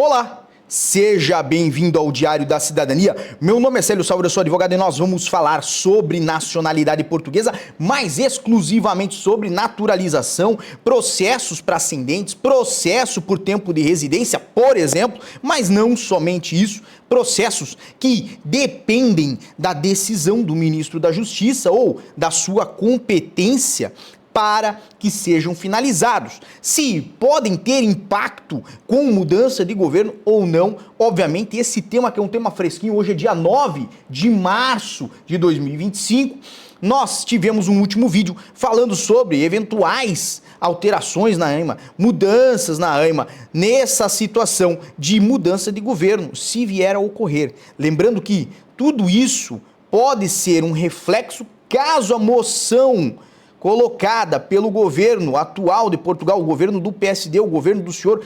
Olá, seja bem-vindo ao Diário da Cidadania. Meu nome é Célio Salvador, eu sou advogado e nós vamos falar sobre nacionalidade portuguesa, mais exclusivamente sobre naturalização, processos para ascendentes, processo por tempo de residência, por exemplo, mas não somente isso, processos que dependem da decisão do ministro da Justiça ou da sua competência para que sejam finalizados. Se podem ter impacto com mudança de governo ou não, obviamente esse tema que é um tema fresquinho, hoje é dia 9 de março de 2025, nós tivemos um último vídeo falando sobre eventuais alterações na AIMA, mudanças na AIMA, nessa situação de mudança de governo, se vier a ocorrer. Lembrando que tudo isso pode ser um reflexo caso a moção colocada pelo governo atual de Portugal, o governo do PSD, o governo do senhor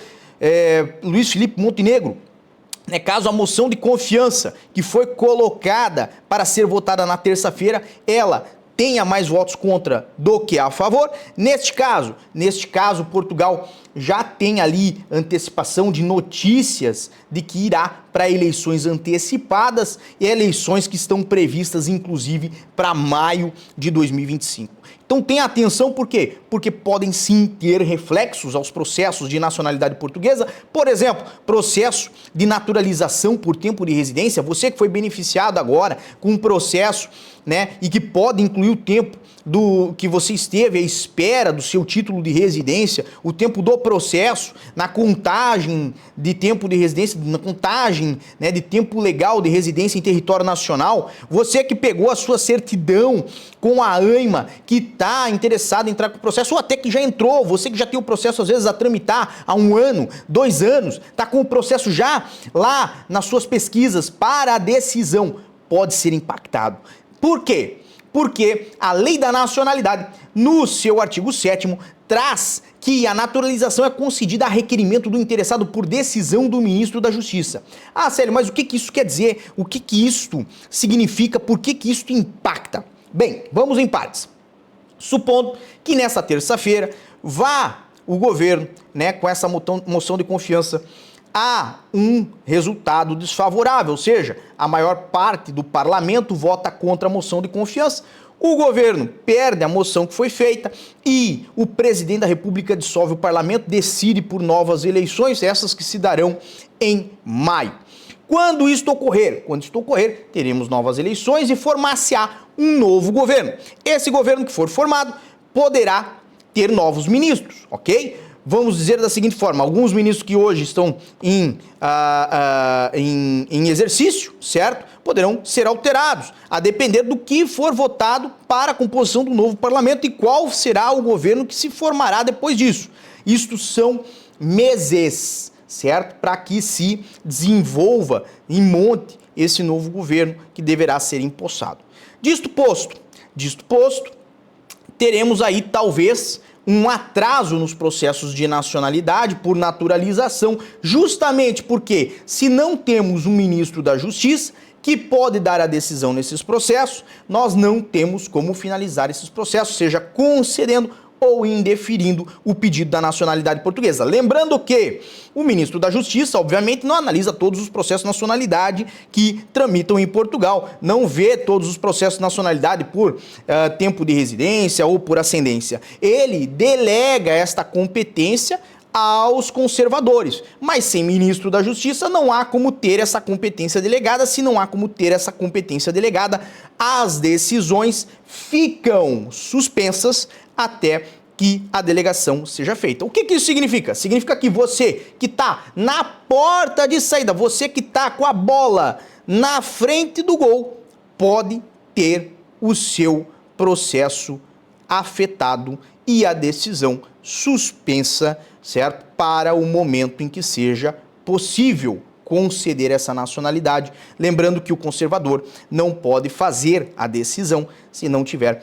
Luís Filipe Montenegro, caso a moção de confiança que foi colocada para ser votada na terça-feira, ela tenha mais votos contra do que a favor. Neste caso, Portugal já tem ali antecipação de notícias de que irá para eleições antecipadas e eleições que estão previstas, inclusive, para maio de 2025. Então tenha atenção, por quê? Porque podem sim ter reflexos aos processos de nacionalidade portuguesa. Por exemplo, processo de naturalização por tempo de residência, você que foi beneficiado agora com um processo, e que pode incluir o tempo do que você esteve à espera do seu título de residência, o tempo do processo, na contagem de tempo de residência, na contagem de tempo legal de residência em território nacional, você que pegou a sua certidão com a AIMA, que está interessado em entrar com o processo, ou até que já entrou, você que já tem o processo às vezes a tramitar há 1 ano, 2 anos, está com o processo já lá nas suas pesquisas para a decisão, pode ser impactado. Por quê? Porque a Lei da Nacionalidade, no seu artigo 7º, traz que a naturalização é concedida a requerimento do interessado por decisão do ministro da Justiça. Ah, Célio, mas o que isso quer dizer? O que isto significa? Por que isto impacta? Bem, vamos em partes. Supondo que nessa terça-feira vá o governo, com essa moção de confiança, há um resultado desfavorável, ou seja, a maior parte do parlamento vota contra a moção de confiança, o governo perde a moção que foi feita e o presidente da República dissolve o parlamento, decide por novas eleições, essas que se darão em maio. Quando isto ocorrer, teremos novas eleições e formar-se-á um novo governo. Esse governo que for formado poderá ter novos ministros, ok? Vamos dizer da seguinte forma, alguns ministros que hoje estão em exercício, certo? Poderão ser alterados, a depender do que for votado para a composição do novo parlamento e qual será o governo que se formará depois disso. Isto são meses, certo? Para que se desenvolva e monte esse novo governo que deverá ser empossado. Disto posto, teremos aí talvez um atraso nos processos de nacionalidade por naturalização, justamente porque se não temos um ministro da Justiça que pode dar a decisão nesses processos, nós não temos como finalizar esses processos, seja concedendo ou indeferindo o pedido da nacionalidade portuguesa. Lembrando que o ministro da Justiça, obviamente, não analisa todos os processos de nacionalidade que tramitam em Portugal, não vê todos os processos de nacionalidade por tempo de residência ou por ascendência. Ele delega esta competência aos conservadores, mas sem ministro da Justiça não há como ter essa competência delegada. Se não há como ter essa competência delegada, as decisões ficam suspensas até que a delegação seja feita. O que isso significa? Significa que você que está na porta de saída, você que está com a bola na frente do gol, pode ter o seu processo afetado e a decisão suspensa, certo? Para o momento em que seja possível conceder essa nacionalidade. Lembrando que o conservador não pode fazer a decisão se não tiver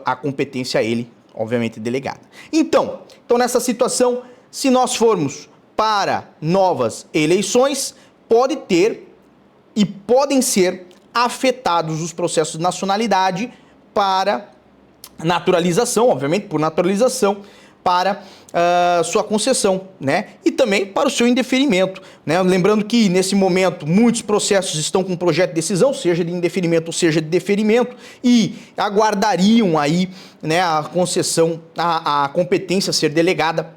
a competência a ele, obviamente, delegada. Então nessa situação, se nós formos para novas eleições, pode ter e podem ser afetados os processos de nacionalidade para naturalização, obviamente, por naturalização, para sua concessão, né? E também para o seu indeferimento, né? Lembrando que nesse momento muitos processos estão com projeto de decisão, seja de indeferimento ou seja de deferimento, e aguardariam aí, né, a concessão, a competência ser delegada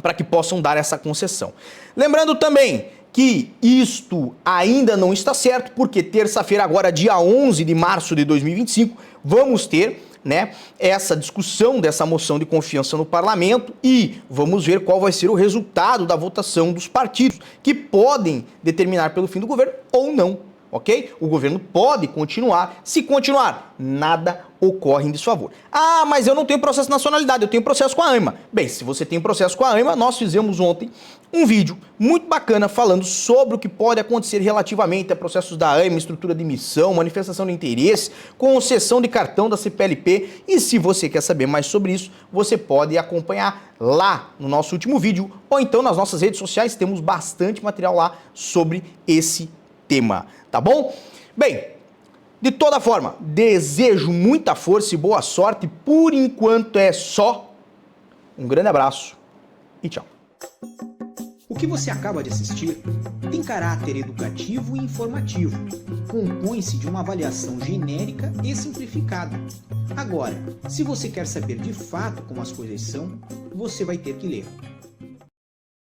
para que possam dar essa concessão. Lembrando também que isto ainda não está certo, porque terça-feira, agora dia 11 de março de 2025, vamos ter, né, essa discussão dessa moção de confiança no parlamento e vamos ver qual vai ser o resultado da votação dos partidos, que podem determinar pelo fim do governo ou não, ok? O governo pode continuar, se continuar, nada ocorre em desfavor. Ah, mas eu não tenho processo de nacionalidade, eu tenho processo com a AIMA. Bem, se você tem processo com a AIMA, nós fizemos ontem um vídeo muito bacana falando sobre o que pode acontecer relativamente a processos da AIMA, estrutura de missão, manifestação de interesse, concessão de cartão da CPLP, e se você quer saber mais sobre isso, você pode acompanhar lá no nosso último vídeo, ou então nas nossas redes sociais, temos bastante material lá sobre esse tema, tá bom? Bem, de toda forma, desejo muita força e boa sorte. Por enquanto é só. Um grande abraço e tchau. O que você acaba de assistir tem caráter educativo e informativo. Compõe-se de uma avaliação genérica e simplificada. Agora, se você quer saber de fato como as coisas são, você vai ter que ler.